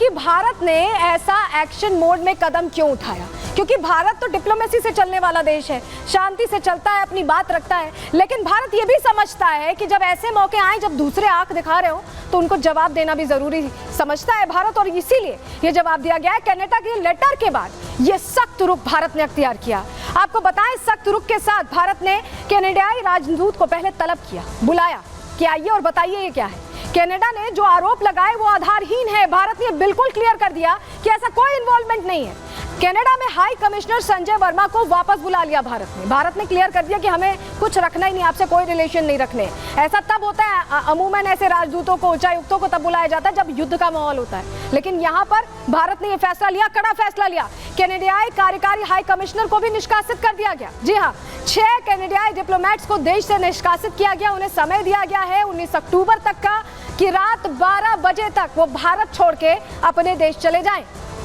कि भारत ने ऐसा एक्शन मोड में कदम क्यों उठाया, क्योंकि भारत तो डिप्लोमेसी से चलने वाला देश है, शांति से चलता है, अपनी बात रखता है। लेकिन भारत ये भी समझता है कि जब ऐसे मौके आए, जब दूसरे आंख दिखा रहे हो, तो उनको जवाब देना भी जरूरी समझता है भारत, और इसीलिए ये जवाब दिया गया है। कनाडा के लेटर के बाद ये सख्त रुख भारत ने अख्तियार किया। आपको बताएं, सख्त रुख के साथ भारत ने कनाडाई राजदूत को पहले तलब किया, बुलाया कि आइए और बताइए ये क्या है। कनाडा ने जो आरोप लगाए वो आधारहीन है। भारत ने बिल्कुल क्लियर कर दिया कि ऐसा कोई इन्वॉल्वमेंट नहीं है। कनाडा में हाई कमिश्नर संजय वर्मा को वापस बुला लिया भारत ने क्लियर कर दिया कि हमें कुछ रखना ही नहीं, आपसे कोई रिलेशन नहीं रखने। ऐसा तब होता है, अमूमन ऐसे राजदूतों को, उच्चायुक्तों को तब बुलाया जाता है जब युद्ध का माहौल होता है। लेकिन यहाँ पर भारत ने यह फैसला लिया, कड़ा फैसला लिया। कनाडाई कार्यकारी हाई कमिश्नर को भी निष्कासित कर दिया गया। जी हाँ, 6 कनाडाई डिप्लोमेट्स को देश से निष्कासित किया गया। उन्हें समय दिया गया है 19 अक्टूबर तक का, कि रात 12 बजे तक वो भारत छोड़ के अपने देश चले जाएं,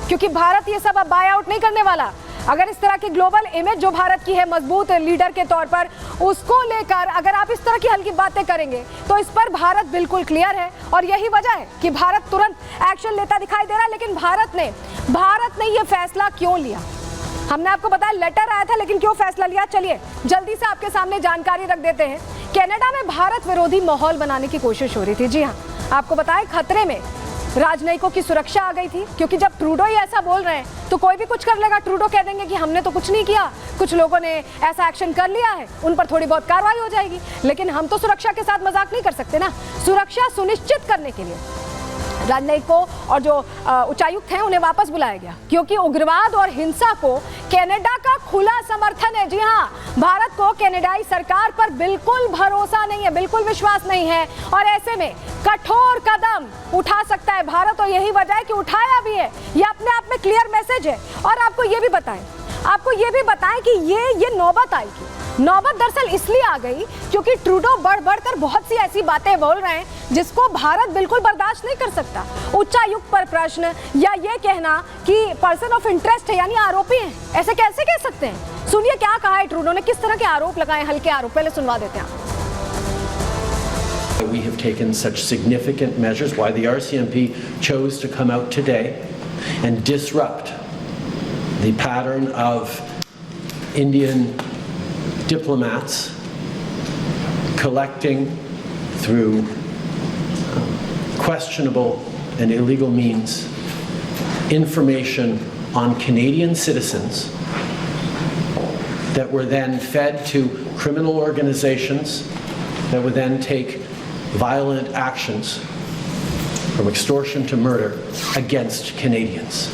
क्योंकि भारत ये सब अब बाय आउट नहीं करने वाला। अगर इस तरह की ग्लोबल इमेज जो भारत की है मजबूत लीडर के तौर पर, उसको लेकर अगर आप इस तरह की हल्की बातें करेंगे तो इस पर भारत बिल्कुल क्लियर है। और यही वजह है कि भारत तुरंत एक्शन लेता दिखाई दे रहा है। लेकिन भारत ने ये फैसला क्यों लिया, हमने आपको बताया लेटर आया था, लेकिन क्यों फैसला लिया, चलिए जल्दी से आपके सामने जानकारी रख देते हैं। कनाडा में भारत विरोधी माहौल बनाने की कोशिश हो रही थी। जी हाँ, आपको बताएं, खतरे में राजनयिकों की सुरक्षा आ गई थी, क्योंकि जब ट्रूडो ही ऐसा बोल रहे हैं तो कोई भी कुछ कर लेगा। ट्रूडो कह देंगे कि हमने तो कुछ नहीं किया, कुछ लोगों ने ऐसा एक्शन कर लिया है, उन पर थोड़ी बहुत कार्रवाई हो जाएगी। लेकिन हम तो सुरक्षा के साथ मजाक नहीं कर सकते ना। सुरक्षा सुनिश्चित करने के लिए राजनयिकों और जो उच्चायुक्त हैं उन्हें वापस बुलाया गया, क्योंकि उग्रवाद और हिंसा को कनाडा का खुला समर्थन है। जी हाँ, भारत को कनाडाई सरकार पर बिल्कुल भरोसा नहीं है, बिल्कुल विश्वास नहीं है, और ऐसे में कठोर कदम उठा सकता है भारत, और यही वजह है कि उठाया भी है। ये अपने आप में क्लियर मैसेज है। और आपको ये भी बताएं कि ये नौबत आई थी। नौबत दरअसल इसलिए आ गई क्योंकि ट्रूडो बढ़कर बहुत सी ऐसी बातें बोल रहे हैं जिसको भारत बिल्कुल बर्दाश्त नहीं कर सकता। उच्चायुक्त पर प्रश्न, या ये कहना कि पर्सन ऑफ इंटरेस्ट है, यानी आरोपी हैं, ऐसे कैसे कह सकते हैं। सुनिए क्या कहा है ट्रूडो ने, किस तरह के आरोप लगाए, हल्के आरोप, पहले सुनवा देते हैं। We have taken such significant measures, why the RCMP chose to come out today and disrupt the pattern of Indian diplomats collecting through questionable and illegal means information on Canadian citizens that were then fed to criminal organizations that would then take violent actions from extortion to murder against Canadians.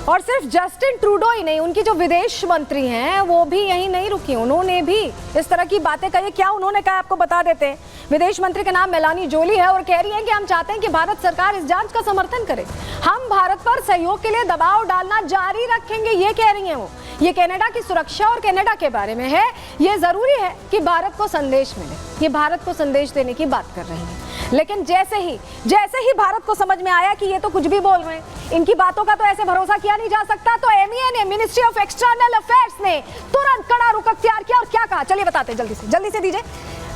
और सिर्फ Justin Trudeau ही नहीं, उनकी जो विदेश मंत्री हैं वो भी यहीं नहीं रुकी, उन्होंने भी इस तरह की बातें कही। क्या उन्होंने कहा आपको बता देते हैं। विदेश मंत्री का नाम मेलानी जोली है, और कह रही हैं कि हम चाहते हैं कि भारत सरकार इस जांच का समर्थन करे, हम भारत पर सहयोग के लिए दबाव डालना जारी रखेंगे, ये कह रही हैं वो। ये कनाडा की सुरक्षा और कनाडा के बारे में है। ये जरूरी है कि भारत को संदेश मिले, ये भारत को संदेश देने की बात कर रही हैं। लेकिन जैसे ही भारत को समझ में आया कि ये तो कुछ भी बोल रहे हैं, इनकी बातों का तो ऐसे भरोसा किया नहीं जा सकता, तो MEA ने, मिनिस्ट्री ऑफ एक्सटर्नल अफेयर्स ने तुरंत कड़ा रुख अख्तियार किया। और क्या कहा, चलिए बताते हैं, जल्दी से दीजिए।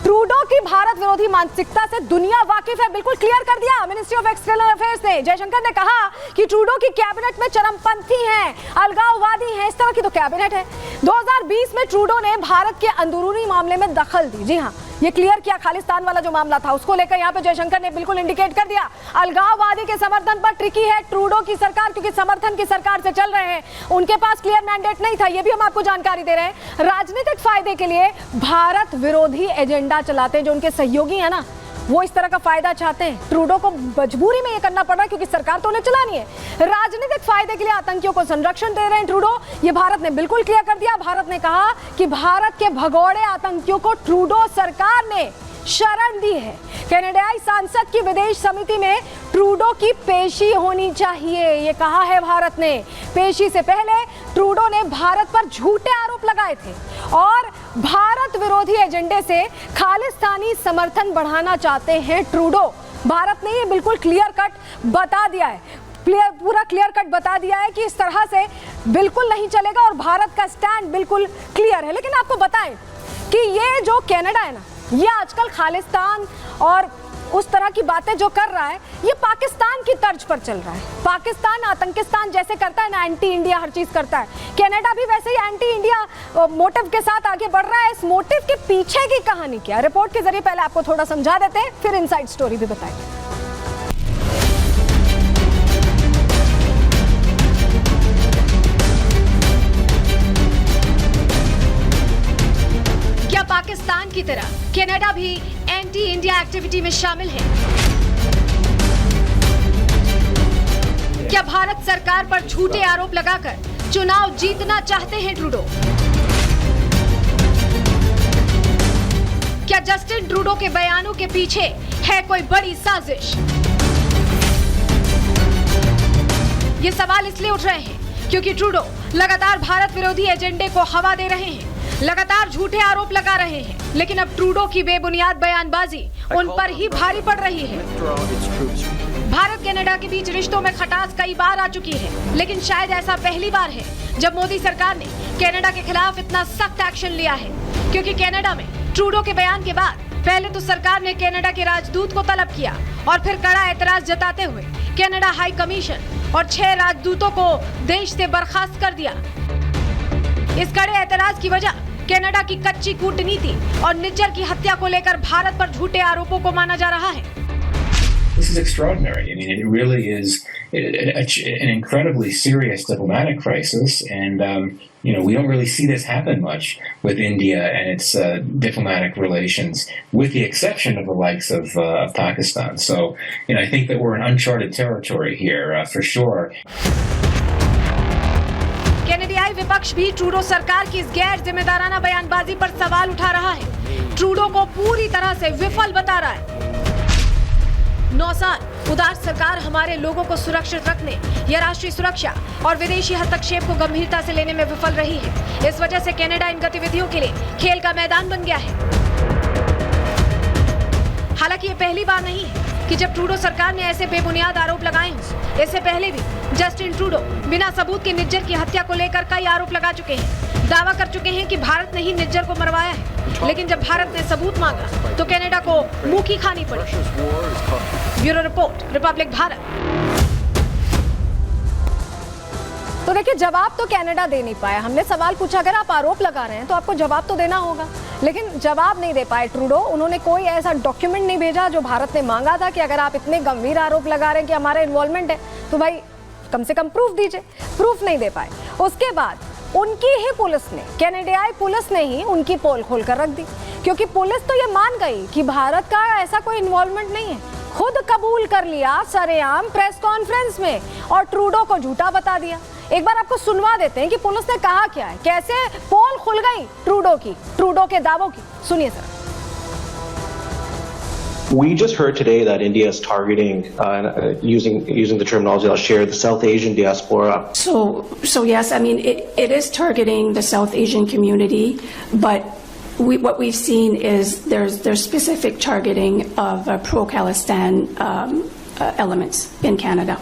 ट्रूडो की भारत विरोधी मानसिकता से दुनिया वाकिफ है, बिल्कुल क्लियर कर दिया मिनिस्ट्री ऑफ एक्सटर्नल अफेयर्स ने। जयशंकर ने कहा कि ट्रूडो की कैबिनेट में चरमपंथी हैं, अलगाववादी हैं, इस तरह की तो कैबिनेट है। 2020 में ट्रूडो ने भारत के अंदरूनी मामले में दखल दी। जी हाँ, ये क्लियर किया, खालिस्तान वाला जो मामला था उसको लेकर यहाँ पे जयशंकर ने बिल्कुल इंडिकेट कर दिया। अलगाववादी के समर्थन पर ट्रिकी है ट्रूडो की सरकार, क्योंकि समर्थन की सरकार से चल रहे हैं, उनके पास क्लियर मैंडेट नहीं था, ये भी हम आपको जानकारी दे रहे हैं। राजनीतिक फायदे के लिए भारत विरोधी एजेंडा चलाते हैं, जो उनके सहयोगी है ना, वो इस तरह का फायदा चाहते हैं। ट्रूडो को मजबूरी में ये करना पड़ रहा है, क्योंकि सरकार तो उन्हें चलानी है। राजनीतिक फायदे के लिए आतंकियों को संरक्षण दे रहे हैं ट्रूडो, ये भारत ने बिल्कुल क्लियर कर दिया। भारत ने कहा कि भारत के भगोड़े आतंकियों को ट्रूडो सरकार ने शरण दी है। कनाडाई सांसद की विदेश समिति में ट्रूडो की पेशी होनी चाहिए, ये कहा है भारत ने। पेशी से पहले ट्रूडो ने भारत पर झूठे आरोप लगाए थे और भारत विरोधी एजेंडे से खालिस्तानी समर्थन बढ़ाना चाहते हैं ट्रूडो। भारत ने ये बिल्कुल क्लियर कट बता दिया है, पूरा क्लियर कट बता दिया है कि इस तरह से बिल्कुल नहीं चलेगा, और भारत का स्टैंड बिल्कुल क्लियर है। लेकिन आपको बताएं कि ये जो कनाडा है ना, ये आजकल खालिस्तान और उस तरह की बातें जो कर रहा है ये पाकिस्तान की तर्ज पर चल रहा है। पाकिस्तान आतंकिस्तान जैसे करता है ना, एंटी इंडिया हर चीज करता है, कनाडा भी वैसे ही एंटी इंडिया मोटिव के साथ आगे बढ़ रहा है। इस मोटिव के पीछे की कहानी क्या, रिपोर्ट के जरिए पहले आपको थोड़ा समझा देते हैं, फिर इनसाइड स्टोरी भी बताएंगे। क्या पाकिस्तान की तरह कनाडा भी एंटी इंडिया एक्टिविटी में शामिल है? क्या भारत सरकार पर झूठे आरोप लगाकर चुनाव जीतना चाहते हैं ट्रूडो? क्या जस्टिन ट्रूडो के बयानों के पीछे है कोई बड़ी साजिश? ये सवाल इसलिए उठ रहे हैं क्योंकि ट्रूडो लगातार भारत विरोधी एजेंडे को हवा दे रहे हैं, लगातार झूठे आरोप लगा रहे हैं, लेकिन अब ट्रूडो की बेबुनियाद बयानबाजी उन पर ही भारी पड़ रही है। भारत कनाडा के बीच रिश्तों में खटास कई बार आ चुकी है, लेकिन शायद ऐसा पहली बार है जब मोदी सरकार ने कनाडा के खिलाफ इतना सख्त एक्शन लिया है। क्योंकि कनाडा में ट्रूडो के बयान के बाद पहले तो सरकार ने कनाडा के राजदूत को तलब किया और फिर कड़ा एतराज जताते हुए कनाडा हाई कमीशन और 6 राजदूतों को देश से बर्खास्त कर दिया। इस कड़े एतराज की वजह कनाडा की कच्ची कूटनीति और निज्जर की हत्या को लेकर भारत पर झूठे आरोपों को माना जा रहा है। This is extraordinary. I mean, it really is an incredibly serious diplomatic crisis, and we don't really see this happen much with India and its diplomatic relations, with the exception of the likes of Pakistan. So, I think that we're in uncharted territory here for sure. कनाडियाई विपक्ष भी Trudeau सरकार की इस गैर जिम्मेदाराना बयानबाजी पर सवाल उठा रहा है, ट्रूडो को पूरी तरह से विफल बता रहा है। 9 साल उदार सरकार हमारे लोगों को सुरक्षित रखने या राष्ट्रीय सुरक्षा और विदेशी हस्तक्षेप को गंभीरता से लेने में विफल रही है। इस वजह से कनाडा इन गतिविधियों के लिए खेल का मैदान बन गया है। हालांकि ये पहली बार नहीं है कि जब ट्रूडो सरकार ने ऐसे बेबुनियाद आरोप लगाए हों। इससे पहले भी जस्टिन ट्रूडो बिना सबूत के निज्जर की हत्या को लेकर कई आरोप लगा चुके हैं, दावा कर चुके हैं कि भारत ने ही निज्जर को मरवाया है। लेकिन जब भारत ने सबूत मांगा तो कनाडा को मुंह की खानी पड़ी। Bureau report, Republic Bharat. तो देखिए, जवाब तो कनाडा दे नहीं पाया। हमने सवाल पूछा, अगर आप आरोप लगा रहे हैं तो आपको जवाब तो देना होगा, लेकिन जवाब नहीं दे पाए ट्रूडो। उन्होंने कोई ऐसा डॉक्यूमेंट नहीं भेजा जो भारत ने मांगा था कि अगर आप इतने गंभीर आरोप लगा रहे हैं कि हमारा इन्वॉल्वमेंट है तो भाई कम से कम प्रूफ दीजिए। प्रूफ नहीं दे पाए। उसके बाद उनकी ही पुलिस ने, कनाडियाई पुलिस ने ही उनकी पोल खोल कर रख दी, क्योंकि पुलिस तो ये मान गई कि भारत का ऐसा कोई इन्वॉल्वमेंट नहीं है। खुद कबूल कर लिया सरेआम प्रेस कॉन्फ्रेंस में और ट्रूडो को झूठा बता दिया। एक बार आपको सुनवा देते हैं कि पुलिस ने कहा क्या है, कैसे पोल खुल गई ट्रूडो के दावों की। सुनिए sir. We just heard today that India is targeting, using the terminology I'll share, the South Asian diaspora. So yes, I mean it is targeting the South Asian community, but what we've seen is there's specific targeting of pro-Khalistan elements in Canada.